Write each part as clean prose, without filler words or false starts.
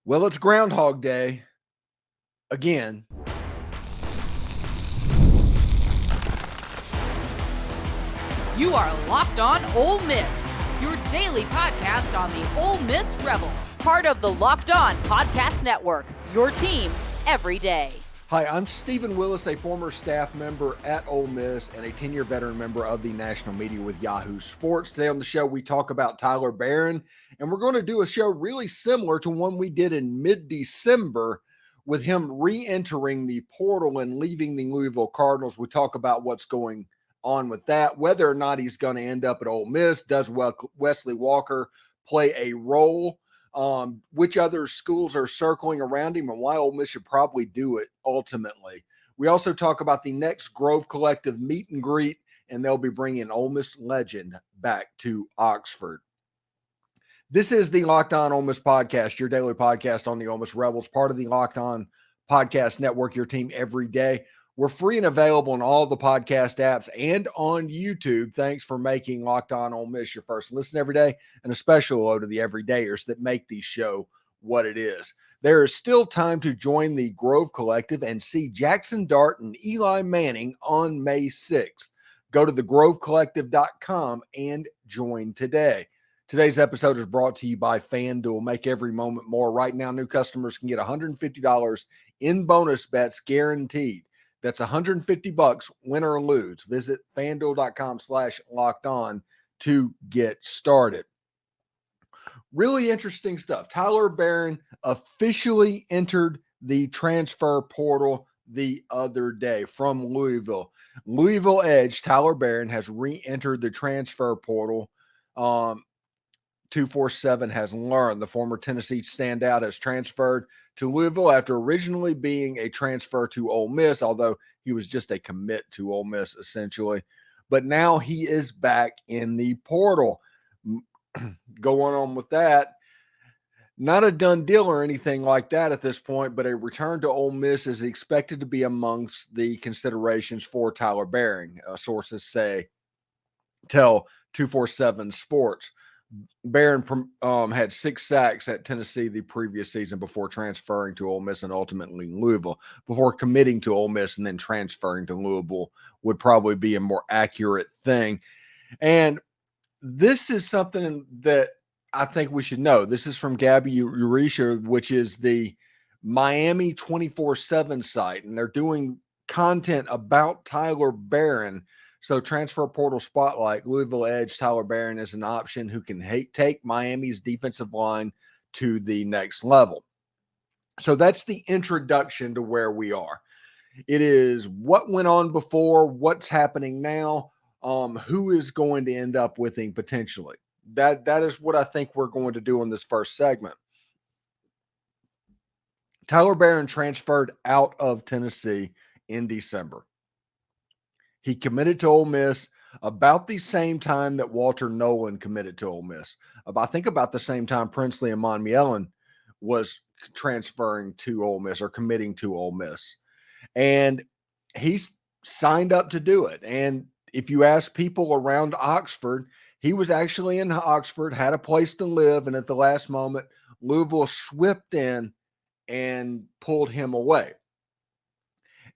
Well, it's Groundhog Day again. You are Locked On Ole Miss, your daily podcast on the Ole Miss Rebels. Part of the Locked On Podcast Network, your team every day. Hi, I'm Stephen Willis, a former staff member at Ole Miss and a 10-year veteran member of the national media with Yahoo Sports. Today on the show, we talk about Tyler Barron, and we're going to do a show really similar to one we did in mid-December with him re-entering the portal and leaving the Louisville Cardinals. We talk about what's going on with that, whether or not he's going to end up at Ole Miss. Does Wesley Walker play a role? Which other schools are circling around him and why Ole Miss should probably do it ultimately. We also talk about the next Grove Collective meet and greet, and they'll be bringing Ole Miss legend back to Oxford. This is the Locked On Ole Miss podcast, your daily podcast on the Ole Miss Rebels, part of the Locked On Podcast Network, your team every day. We're free and available on all the podcast apps and on YouTube. Thanks for making Locked On Ole Miss your first listen every day, and a special hello to the everydayers that make the show what it is. There is still time to join the Grove Collective and see Jaxson Dart and Eli Manning on May 6th. Go to thegrovecollective.com and join today. Today's episode is brought to you by FanDuel. Make every moment more. Right now, new customers can get $150 in bonus bets guaranteed. That's $150, win or lose. Visit FanDuel.com/locked-on to get started. Really interesting stuff. Tyler Barron officially entered the transfer portal the other day from Louisville. Louisville edge Tyler Barron has re-entered the transfer portal. 247 has learned. The former Tennessee standout has transferred to Louisville after originally being a transfer to Ole Miss, although he was just a commit to Ole Miss essentially. But now he is back in the portal. Going on with that, not a done deal or anything like that at this point, but a return to Ole Miss is expected to be amongst the considerations for Tyler Barron. Sources tell 247 Sports. Barron had 6 sacks at Tennessee the previous season before transferring to Ole Miss and ultimately Louisville. Before committing to Ole Miss and then transferring to Louisville would probably be a more accurate thing. And this is something that I think we should know. This is from Gabby Urisha, which is the Miami 24/7 site, and they're doing content about Tyler Barron. So transfer portal spotlight, Louisville edge Tyler Barron is an option who can take Miami's defensive line to the next level. So that's the introduction to where we are. It is what went on before, what's happening now, who is going to end up with him potentially. That is what I think we're going to do in this first segment. Tyler Barron transferred out of Tennessee in December. He committed to Ole Miss about the same time that Walter Nolan committed to Ole Miss. I think about the same time Princely and Monmielen was transferring to Ole Miss or committing to Ole Miss. And he's signed up to do it. And if you ask people around Oxford, he was actually in Oxford, had a place to live, and at the last moment, Louisville swept in and pulled him away.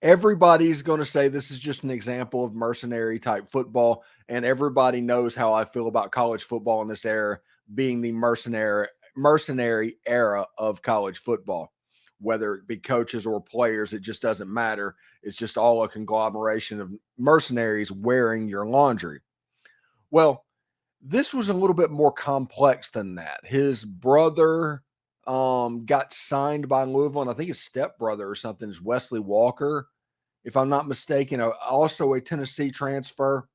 Everybody's going to say this is just an example of mercenary type football, and everybody knows how I feel about college football in this era being the mercenary era of college football. Whether it be coaches or players, it just doesn't matter. It's just all a conglomeration of mercenaries wearing your laundry. Well, this was a little bit more complex than that. His brother got signed by Louisville, and I think his stepbrother or something is Wesley Walker, if I'm not mistaken, also a Tennessee transfer.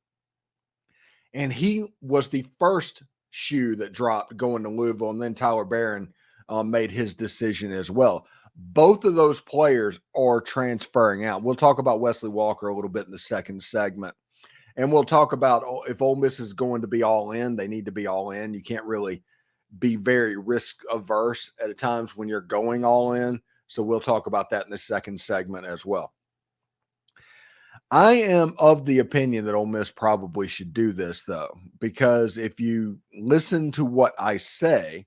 And he was the first shoe that dropped going to Louisville, and then Tyler Barron made his decision as well. Both of those players are transferring out. We'll talk about Wesley Walker a little bit in the second segment. And we'll talk about if Ole Miss is going to be all in, they need to be all in. You can't really be very risk averse at times when you're going all in. So we'll talk about that in the second segment as well. I am of the opinion that Ole Miss probably should do this, though, because if you listen to what I say,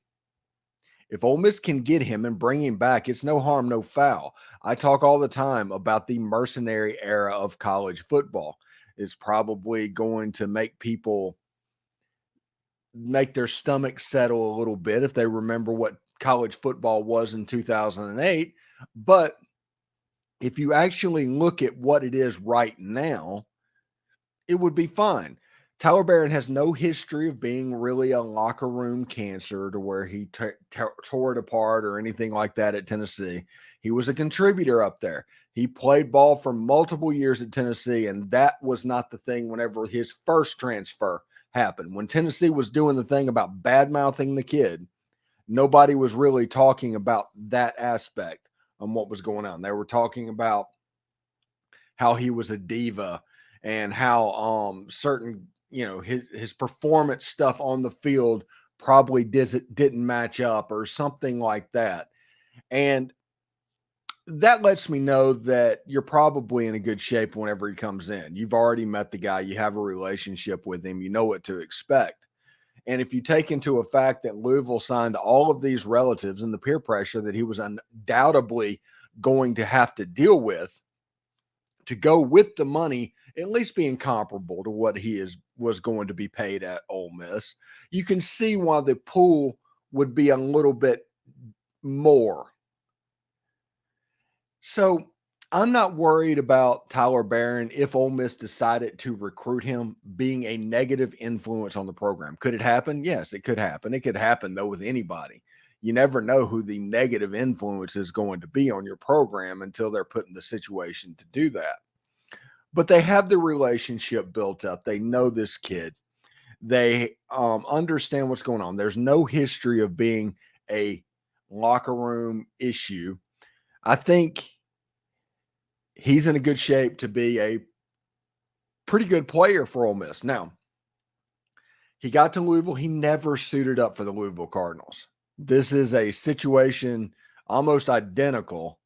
If Ole Miss can get him and bring him back, it's no harm, no foul. I talk all the time about the mercenary era of college football. It's probably going to make people make their stomach settle a little bit if they remember what college football was in 2008. But if you actually look at what it is right now, it would be fine. Tyler Barron has no history of being really a locker room cancer to where he tore it apart or anything like that at Tennessee. He was a contributor up there. He played ball for multiple years at Tennessee, and that was not the thing whenever his first transfer happened. When Tennessee was doing the thing about bad-mouthing the kid, nobody was really talking about that aspect on what was going on. They were talking about how he was a diva and how certain his performance stuff on the field probably didn't match up or something like that. And that lets me know that you're probably in a good shape whenever he comes in. You've already met the guy. You have a relationship with him. You know what to expect. And if you take into a fact that Louisville signed all of these relatives and the peer pressure that he was undoubtedly going to have to deal with to go with the money, at least being comparable to what was going to be paid at Ole Miss, you can see why the pool would be a little bit more. So I'm not worried about Tyler Barron if Ole Miss decided to recruit him being a negative influence on the program. Could it happen? Yes, it could happen. It could happen, though, with anybody. You never know who the negative influence is going to be on your program until they're put in the situation to do that. But they have the relationship built up. They know this kid. They understand what's going on. There's no history of being a locker room issue. I think he's in a good shape to be a pretty good player for Ole Miss. Now, he got to Louisville. He never suited up for the Louisville Cardinals. This is a situation almost identical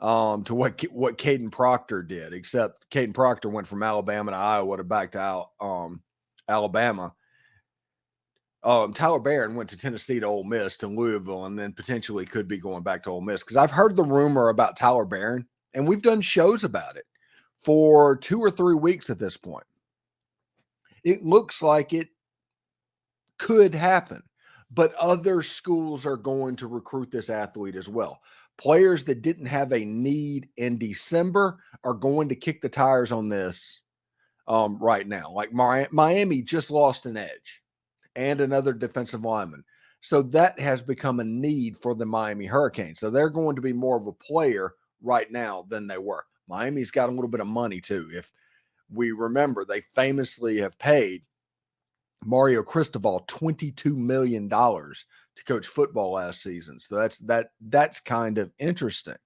to what Caden Proctor did, except Caden Proctor went from Alabama to Iowa to back to Alabama. Tyler Barron went to Tennessee to Ole Miss to Louisville and then potentially could be going back to Ole Miss, because I've heard the rumor about Tyler Barron, and we've done shows about it for 2 or 3 weeks at this point. It looks like it could happen, but other schools are going to recruit this athlete as well. Players that didn't have a need in December are going to kick the tires on this right now. Like Miami just lost an edge and another defensive lineman. So that has become a need for the Miami Hurricanes. So they're going to be more of a player right now than they were. Miami's got a little bit of money too. If we remember, they famously have paid Mario Cristobal $22 million to coach football last season. So that's kind of interesting.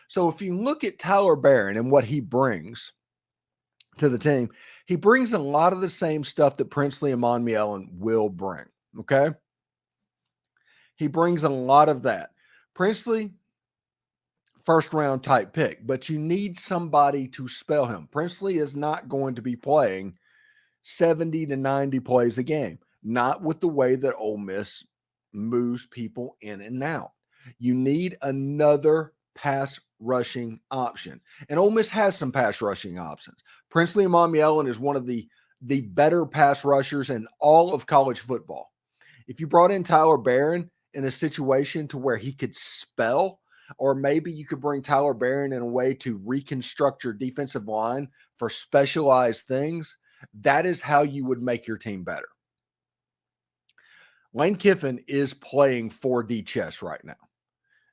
So if you look at Tyler Barron and what he brings to the team, he brings a lot of the same stuff that Princely Amon-Mielen will bring. Okay. He brings a lot of that. Princely, first round type pick, but you need somebody to spell him. Princely is not going to be playing 70 to 90 plays a game, not with the way that Ole Miss moves people in and out. You need another pass rushing option. And Ole Miss has some pass rushing options. Princely Amon-Mielen is one of the better pass rushers in all of college football. If you brought in Tyler Barron in a situation to where he could spell, or maybe you could bring Tyler Barron in a way to reconstruct your defensive line for specialized things, that is how you would make your team better. Lane Kiffin is playing 4D chess right now.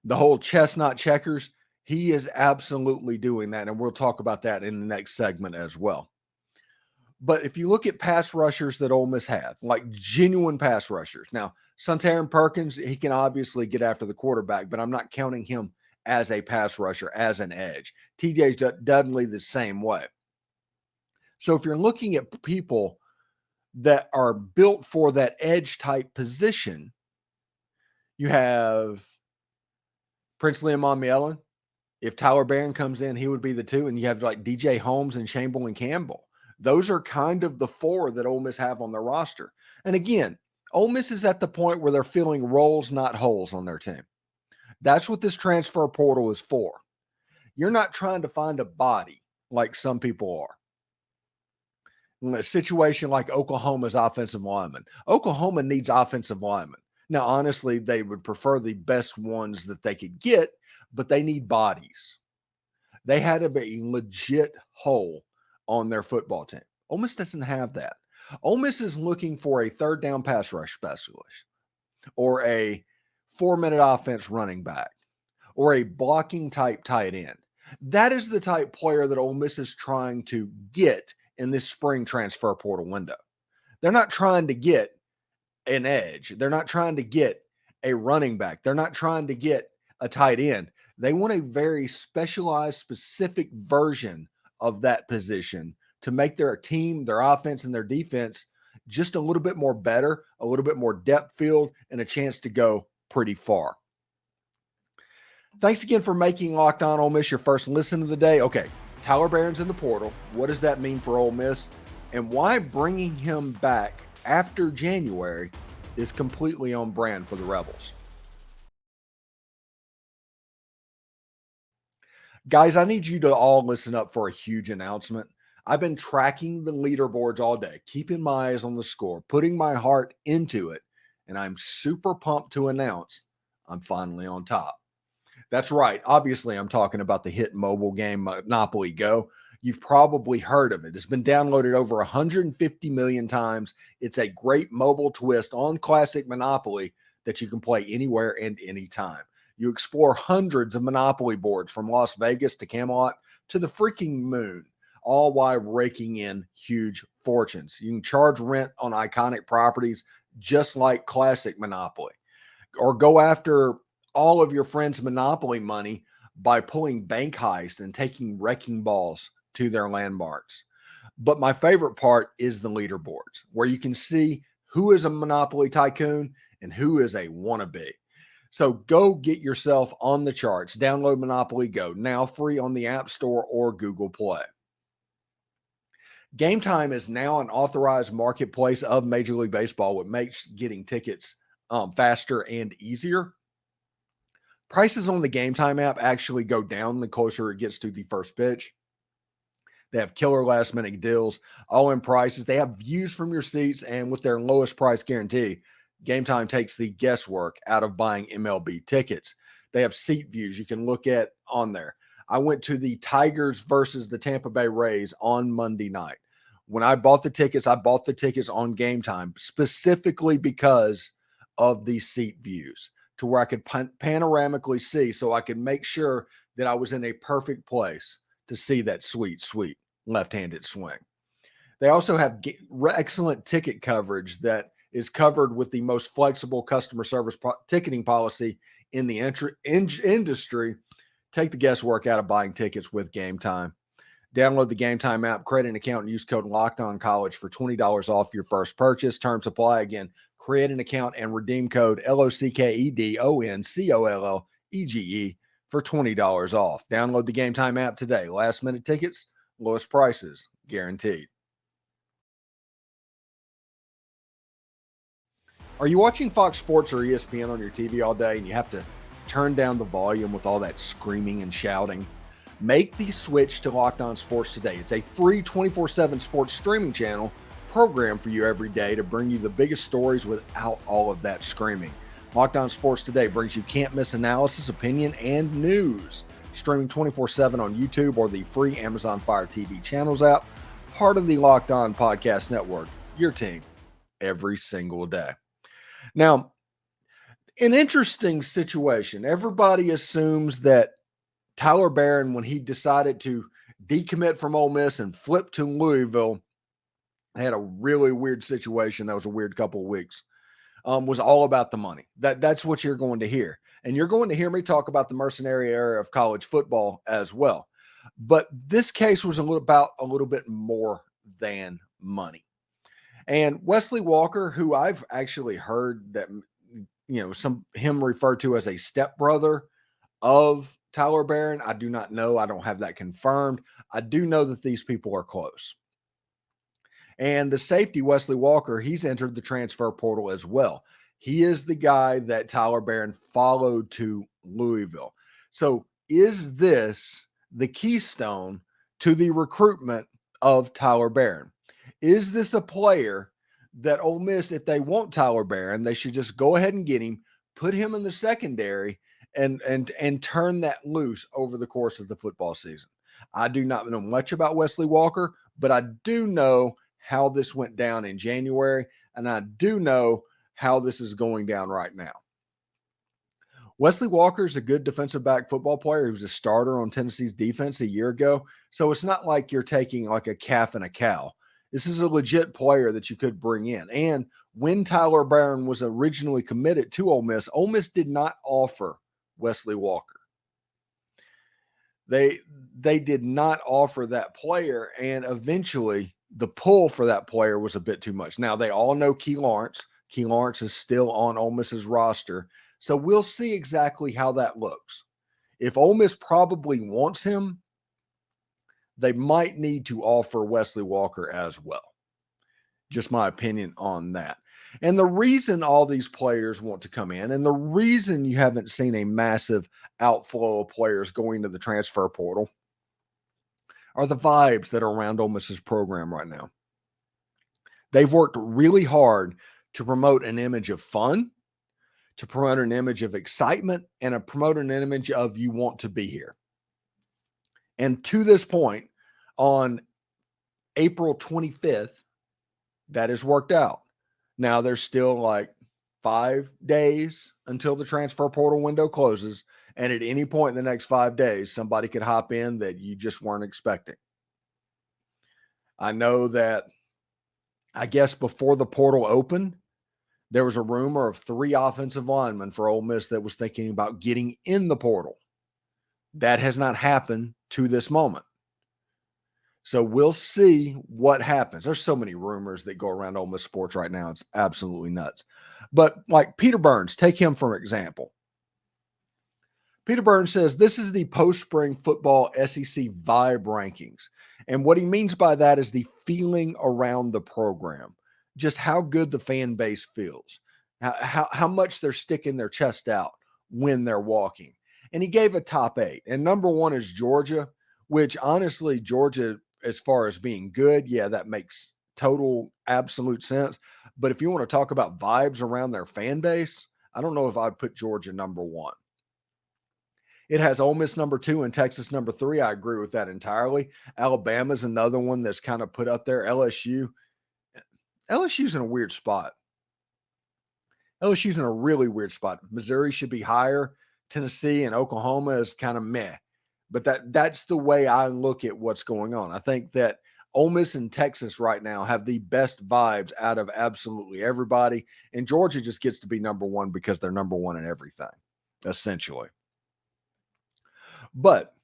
The whole chess, not checkers, he is absolutely doing that, and we'll talk about that in the next segment as well. But if you look at pass rushers that Ole Miss have, like genuine pass rushers. Now, Suntaran Perkins, he can obviously get after the quarterback, but I'm not counting him as a pass rusher, as an edge. TJ Dudley the same way. So if you're looking at people that are built for that edge type position, you have Princely Amon-Mielen. If Tyler Barron comes in, he would be the 2, and you have like DJ Holmes and Chamberlain Campbell. Those are kind of the 4 that Ole Miss have on their roster. And again, Ole Miss is at the point where they're filling roles, not holes on their team. That's what this transfer portal is for. You're not trying to find a body like some people are. In a situation like Oklahoma's offensive lineman, Oklahoma needs offensive linemen. Now, honestly, they would prefer the best ones that they could get, but they need bodies. They had a legit hole on their football team. Ole Miss doesn't have that. Ole Miss is looking for a third down pass rush specialist or a 4-minute offense running back or a blocking type tight end. That is the type player that Ole Miss is trying to get in this spring transfer portal window. They're not trying to get an edge. They're not trying to get a running back. They're not trying to get a tight end. They want a very specialized, specific version of that position to make their team, their offense, and their defense just a little bit more better, a little bit more depth filled, and a chance to go pretty far. Thanks again for making Locked On Ole Miss your first listen of the day. Okay, Tyler Barron's in the portal. What does that mean for Ole Miss? And why bringing him back after January is completely on brand for the Rebels. Guys, I need you to all listen up for a huge announcement. I've been tracking the leaderboards all day, keeping my eyes on the score, putting my heart into it, and I'm super pumped to announce I'm finally on top. That's right. Obviously, I'm talking about the hit mobile game Monopoly Go. You've probably heard of it. It's been downloaded over 150 million times. It's a great mobile twist on classic Monopoly that you can play anywhere and anytime. You explore hundreds of Monopoly boards from Las Vegas to Camelot to the freaking moon, all while raking in huge fortunes. You can charge rent on iconic properties just like classic Monopoly, or go after all of your friends' Monopoly money by pulling bank heists and taking wrecking balls to their landmarks. But my favorite part is the leaderboards, where you can see who is a Monopoly tycoon and who is a wannabe. So go get yourself on the charts. Download Monopoly Go, now free on the App Store or Google Play. Game Time is now an authorized marketplace of Major League Baseball, which makes getting tickets faster and easier. Prices on the Game Time app actually go down the closer it gets to the first pitch. They have killer last minute deals, all in prices. They have views from your seats, and with their lowest price guarantee, Game Time takes the guesswork out of buying MLB tickets. They have seat views you can look at on there. I went to the Tigers versus the Tampa Bay Rays on Monday night. When I bought the tickets on Game Time specifically because of the seat views, to where I could panoramically see, so I could make sure that I was in a perfect place to see that sweet, sweet left-handed swing. They also have excellent ticket coverage that is covered with the most flexible customer service ticketing policy in the industry. Take the guesswork out of buying tickets with Game Time. Download the Game Time app, create an account, and use code LOCKEDONCollege for $20 off your first purchase. Terms apply. Again, create an account and redeem code LOCKEDONCOLLEGE for $20 off. Download the Game Time app today. Last minute tickets, lowest prices guaranteed. Are you watching Fox Sports or ESPN on your TV all day and you have to turn down the volume with all that screaming and shouting? Make the switch to Locked On Sports today. It's a free 24/7 sports streaming channel program for you every day to bring you the biggest stories without all of that screaming. Locked On Sports Today brings you can't-miss analysis, opinion, and news. Streaming 24/7 on YouTube or the free Amazon Fire TV channels app. Part of the Locked On Podcast Network. Your team every single day. Now, an interesting situation. Everybody assumes that Tyler Barron, when he decided to decommit from Ole Miss and flip to Louisville, had a really weird situation. That was a weird couple of weeks. Was all about the money. That's what you're going to hear. And you're going to hear me talk about the mercenary era of college football as well. But this case was a little bit more than money. And Wesley Walker, who I've actually heard that, him referred to as a stepbrother of Tyler Barron. I do not know. I don't have that confirmed. I do know that these people are close. And the safety, Wesley Walker, he's entered the transfer portal as well. He is the guy that Tyler Barron followed to Louisville. So is this the keystone to the recruitment of Tyler Barron? Is this a player that Ole Miss, if they want Tyler Barron, they should just go ahead and get him, put him in the secondary, and turn that loose over the course of the football season? I do not know much about Wesley Walker, but I do know how this went down in January, and I do know how this is going down right now. Wesley Walker is a good defensive back football player. He was a starter on Tennessee's defense a year ago. So it's not like you're taking like a calf and a cow. This is a legit player that you could bring in. And when Tyler Barron was originally committed to Ole Miss did not offer Wesley Walker. They did not offer that player, and eventually the pull for that player was a bit too much. Now, they all know Key Lawrence. Key Lawrence is still on Ole Miss's roster. So we'll see exactly how that looks. If Ole Miss probably wants him, they might need to offer Wesley Walker as well. Just my opinion on that. And the reason all these players want to come in, and the reason you haven't seen a massive outflow of players going to the transfer portal, are the vibes that are around Ole Miss's program right now. They've worked really hard to promote an image of fun, to promote an image of excitement, and to promote an image of you want to be here. And to this point, on April 25th, that has worked out. Now, there's still like 5 days until the transfer portal window closes, and at any point in the next 5 days, somebody could hop in that you just weren't expecting. I know that, I guess before the portal opened, there was a rumor of 3 offensive linemen for Ole Miss that was thinking about getting in the portal. That has not happened to this moment. So we'll see what happens. There's so many rumors that go around Ole Miss sports right now. It's absolutely nuts. But like Peter Burns, take him for example. Peter Burns says this is the post-spring football SEC vibe rankings. And what he means by that is the feeling around the program, just how good the fan base feels, how much they're sticking their chest out when they're walking. And he gave a top 8. And number 1 is Georgia, which honestly, Georgia, as far as being good, yeah, that makes total absolute sense. But if you want to talk about vibes around their fan base, I don't know if I'd put Georgia number 1. It has Ole Miss number 2 and Texas number 3. I agree with that entirely. Alabama's another one that's kind of put up there. LSU's in a weird spot. LSU's in a really weird spot. Missouri should be higher. Tennessee and Oklahoma is kind of meh. But that's the way I look at what's going on. I think that Ole Miss and Texas right now have the best vibes out of absolutely everybody. And Georgia just gets to be number 1 because they're number 1 in everything, essentially. But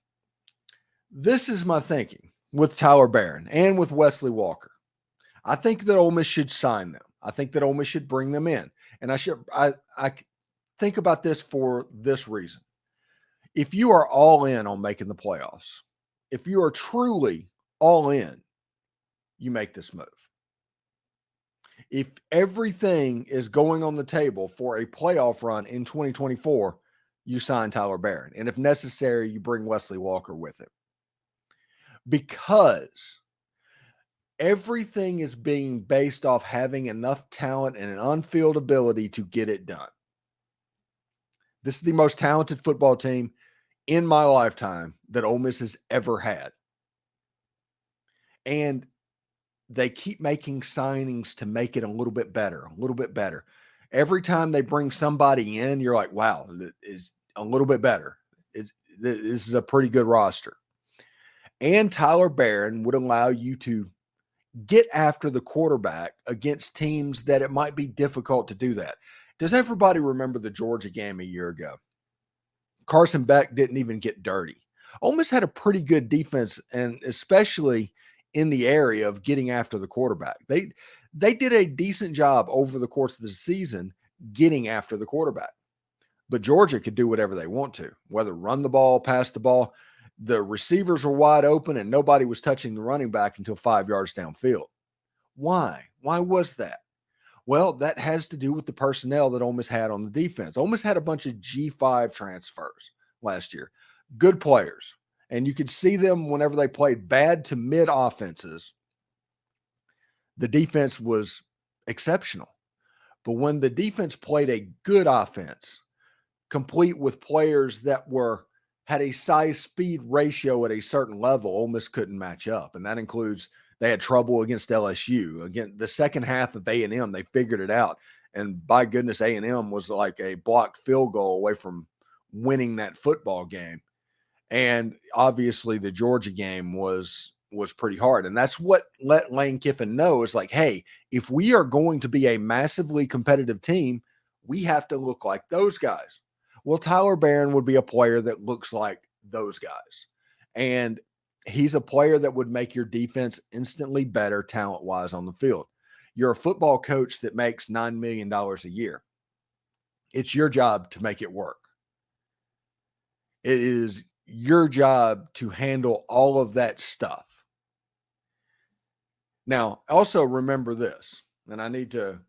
this is my thinking with Tyler Barron and with Wesley Walker. I think that Ole Miss should sign them. I think that Ole Miss should bring them in. And I think about this for this reason. If you are all in on making the playoffs, if you are truly all in, you make this move. If everything is going on the table for a playoff run in 2024, you sign Tyler Barron. And if necessary, you bring Wesley Walker with him. Because everything is being based off having enough talent and an on-field ability to get it done. This is the most talented football team in my lifetime that Ole Miss has ever had. And they keep making signings to make it a little bit better, a little bit better. Every time they bring somebody in, you're like, wow, this is a little bit better. This is a pretty good roster. And Tyler Barron would allow you to get after the quarterback against teams that it might be difficult to do that. Does everybody remember the Georgia game a year ago? Carson Beck didn't even get dirty. Ole Miss had a pretty good defense, and especially in the area of getting after the quarterback. They did a decent job over the course of the season getting after the quarterback. But Georgia could do whatever they want to, whether run the ball, pass the ball. The receivers were wide open, and nobody was touching the running back until 5 yards downfield. Why? Why was that? Well, that has to do with the personnel that Ole Miss had on the defense. Ole Miss had a bunch of G5 transfers last year. Good players. And you could see them whenever they played bad to mid offenses. The defense was exceptional. But when the defense played a good offense, complete with players that had a size-speed ratio at a certain level, Ole Miss couldn't match up. And that includes they had trouble against LSU. Again, the second half of A&M, they figured it out. And by goodness, A&M was like a blocked field goal away from winning that football game. And obviously the Georgia game was pretty hard. And that's what let Lane Kiffin know is like, hey, if we are going to be a massively competitive team, we have to look like those guys. Well, Tyler Barron would be a player that looks like those guys. And he's a player that would make your defense instantly better talent-wise on the field. You're a football coach that makes $9 million a year. It's your job to make it work. It is your job to handle all of that stuff. Now, also remember this, and I need to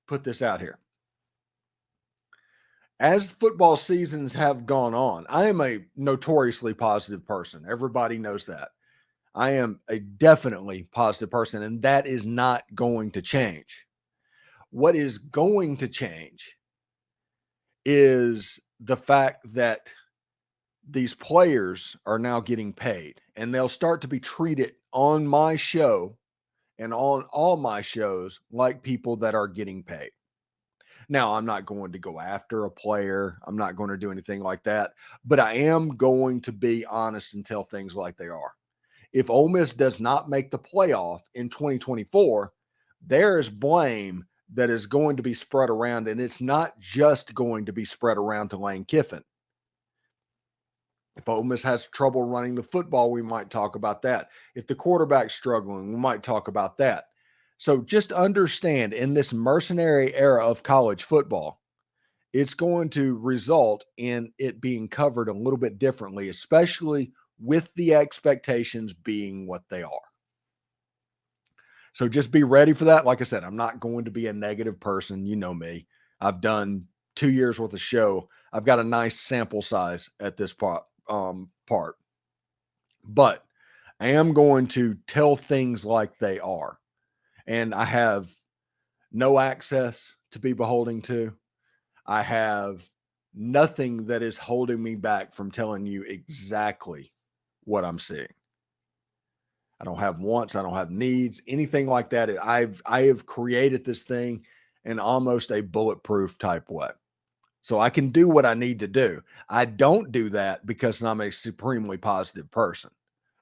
put this out here. As football seasons have gone on, I am a notoriously positive person. Everybody knows that. I am a definitely positive person, and that is not going to change. What is going to change is the fact that these players are now getting paid, and they'll start to be treated on my show and on all my shows like people that are getting paid. Now, I'm not going to go after a player. I'm not going to do anything like that, but I am going to be honest and tell things like they are. If Ole Miss does not make the playoff in 2024, there is blame that is going to be spread around, and it's not just going to be spread around to Lane Kiffin. If Ole Miss has trouble running the football, we might talk about that. If the quarterback's struggling, we might talk about that. So just understand, in this mercenary era of college football, it's going to result in it being covered a little bit differently, especially with the expectations being what they are. So just be ready for that. Like I said, I'm not going to be a negative person. You know me. I've done 2 years worth of show. I've got a nice sample size at this part. But I am going to tell things like they are. And I have no access to be beholding to. I have nothing that is holding me back from telling you exactly what I'm seeing. I don't have wants. I don't have needs, anything like that. I have created this thing in almost a bulletproof type way. So I can do what I need to do. I don't do that because I'm a supremely positive person.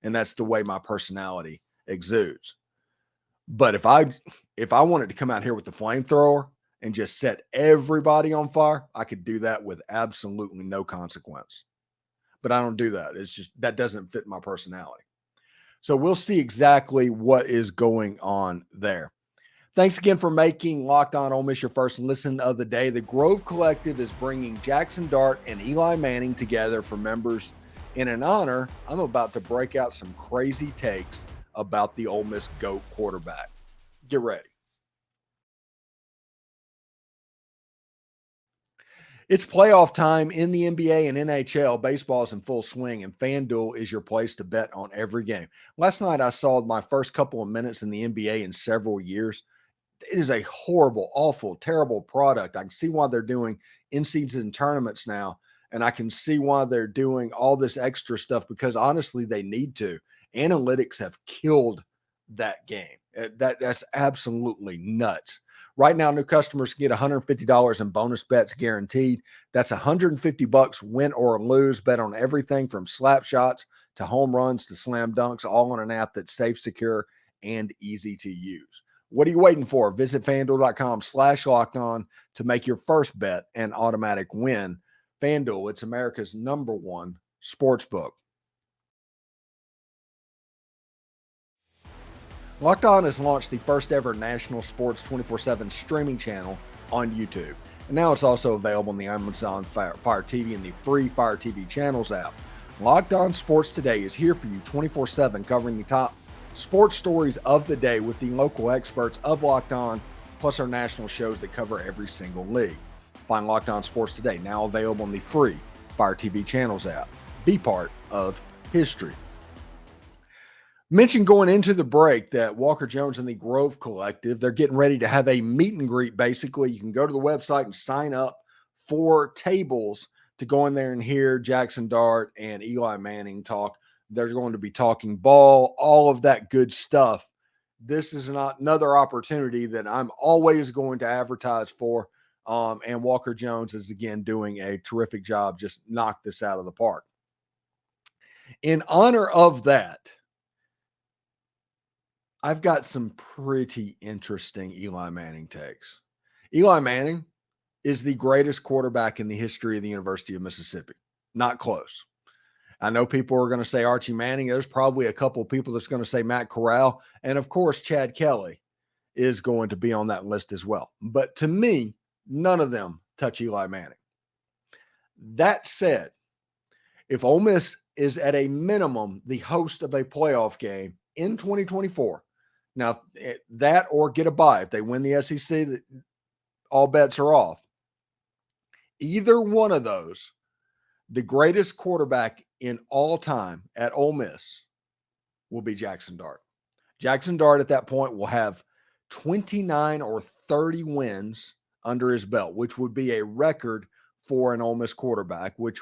And that's the way my personality exudes. But if I wanted to come out here with the flamethrower and just set everybody on fire, I could do that with absolutely no consequence. But I don't do that. It's just that doesn't fit my personality. So we'll see exactly what is going on there. Thanks again for making Locked On Ole Miss your first listen of the day. The Grove Collective is bringing Jaxson Dart and Eli Manning together for members. In an honor, I'm about to break out some crazy takes about the Ole Miss GOAT quarterback. Get ready. It's playoff time in the NBA and NHL. Baseball is in full swing, and FanDuel is your place to bet on every game. Last night, I saw my first couple of minutes in the NBA in several years. It is a horrible, awful, terrible product. I can see why they're doing in-season tournaments now, and I can see why they're doing all this extra stuff because, honestly, they need to. Analytics have killed that game. That's absolutely nuts. Right now, new customers can get $150 in bonus bets guaranteed. That's $150 win or lose. Bet on everything from slap shots to home runs to slam dunks, all on an app that's safe, secure, and easy to use. What are you waiting for? Visit FanDuel.com/lockedon to make your first bet an automatic win. FanDuel, it's America's #1 sportsbook. Locked On has launched the first ever national sports 24/7 streaming channel on YouTube. And now it's also available on the Amazon Fire TV and the free Fire TV channels app. Locked On Sports Today is here for you 24/7, covering the top sports stories of the day with the local experts of Locked On, plus our national shows that cover every single league. Find Locked On Sports Today, now available on the free Fire TV Channels app. Be part of history. Mentioned going into the break that Walker Jones and the Grove Collective, they're getting ready to have a meet and greet. Basically, you can go to the website and sign up for tables to go in there and hear Jaxson Dart and Eli Manning talk. They're going to be talking ball, all of that good stuff. This is not another opportunity that I'm always going to advertise for. And Walker Jones is, again, doing a terrific job. Just knocked this out of the park. In honor of that, I've got some pretty interesting Eli Manning takes. Eli Manning is the greatest quarterback in the history of the University of Mississippi. Not close. I know people are going to say Archie Manning. There's probably a couple of people that's going to say Matt Corral. And, of course, Chad Kelly is going to be on that list as well. But to me, none of them touch Eli Manning. That said, if Ole Miss is at a minimum the host of a playoff game in 2024, now that or get a bye, if they win the SEC, all bets are off. Either one of those, the greatest quarterback in all time at Ole Miss will be Jaxson Dart. Jaxson Dart at that point will have 29 or 30 wins under his belt, which would be a record for an Ole Miss quarterback, which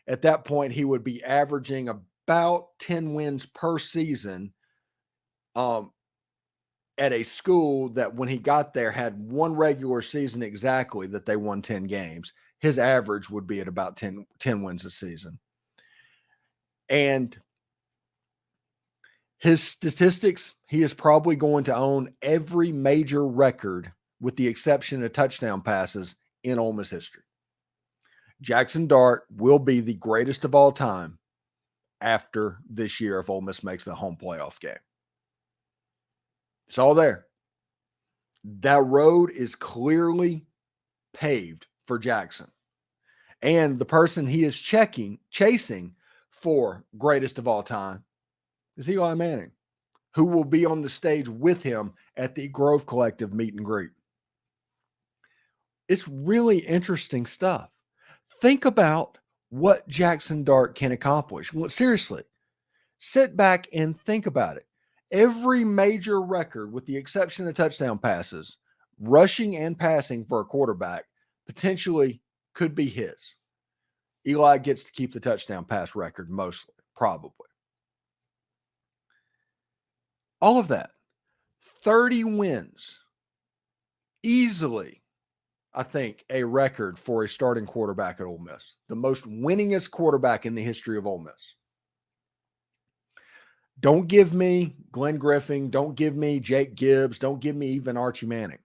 at that point he would be averaging about 10 wins per season at a school that when he got there had one regular season exactly that they won 10 games. His average would be at about 10 wins a season. And his statistics, he is probably going to own every major record with the exception of touchdown passes in Ole Miss history. Jaxson Dart will be the greatest of all time after this year if Ole Miss makes the home playoff game. It's all there. That road is clearly paved for Jaxson. And the person he is chasing for greatest of all time is Eli Manning, who will be on the stage with him at the Grove Collective meet and greet. It's really interesting stuff. Think about what Jaxson Dart can accomplish. Well, seriously, sit back and think about it. Every major record, with the exception of touchdown passes, rushing and passing for a quarterback, potentially could be his. Eli gets to keep the touchdown pass record mostly, probably. All of that. 30 wins. Easily, I think, a record for a starting quarterback at Ole Miss. The most winningest quarterback in the history of Ole Miss. Don't give me Glenn Griffin. Don't give me Jake Gibbs. Don't give me even Archie Manning.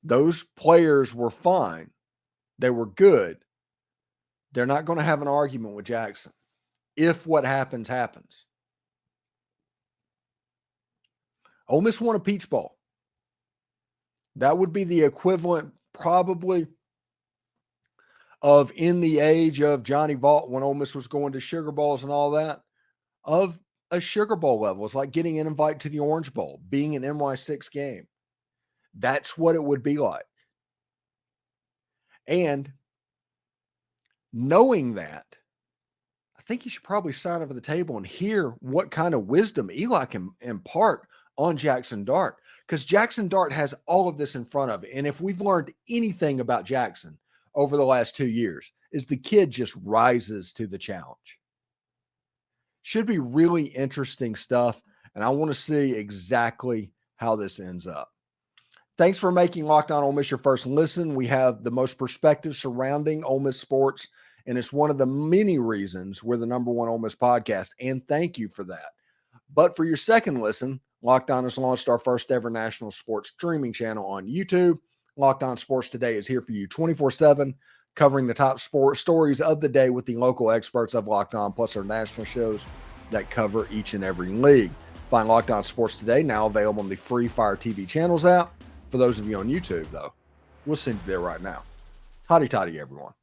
Those players were fine. They were good. They're not going to have an argument with Jaxson if what happens, happens. Ole Miss won a Peach Bowl. That would be the equivalent probably of in the age of Johnny Vault when Ole Miss was going to Sugar Bowls and all that, of a Sugar Bowl level. It's like getting an invite to the Orange Bowl, being an NY6 game. That's what it would be like. And knowing that, I think you should probably sign up at the table and hear what kind of wisdom Eli can impart on Jaxson Dart, because Jaxson Dart has all of this in front of it. And if we've learned anything about Jaxson over the last 2 years, is the kid just rises to the challenge. Should be really interesting stuff, and I want to see exactly how this ends up. Thanks for making Locked On Ole Miss your first listen. We have the most perspective surrounding Ole Miss sports, and it's one of the many reasons we're the number one Ole Miss podcast, and thank you for that. But for your second listen, Locked On has launched our first ever national sports streaming channel on YouTube. Locked On Sports Today is here for you 24/7, covering the top sports stories of the day with the local experts of Locked On, plus our national shows that cover each and every league. Find Locked On Sports Today, now available on the free Fire TV Channels app. For those of you on YouTube, though, we'll send you there right now. Hotty toddy, everyone.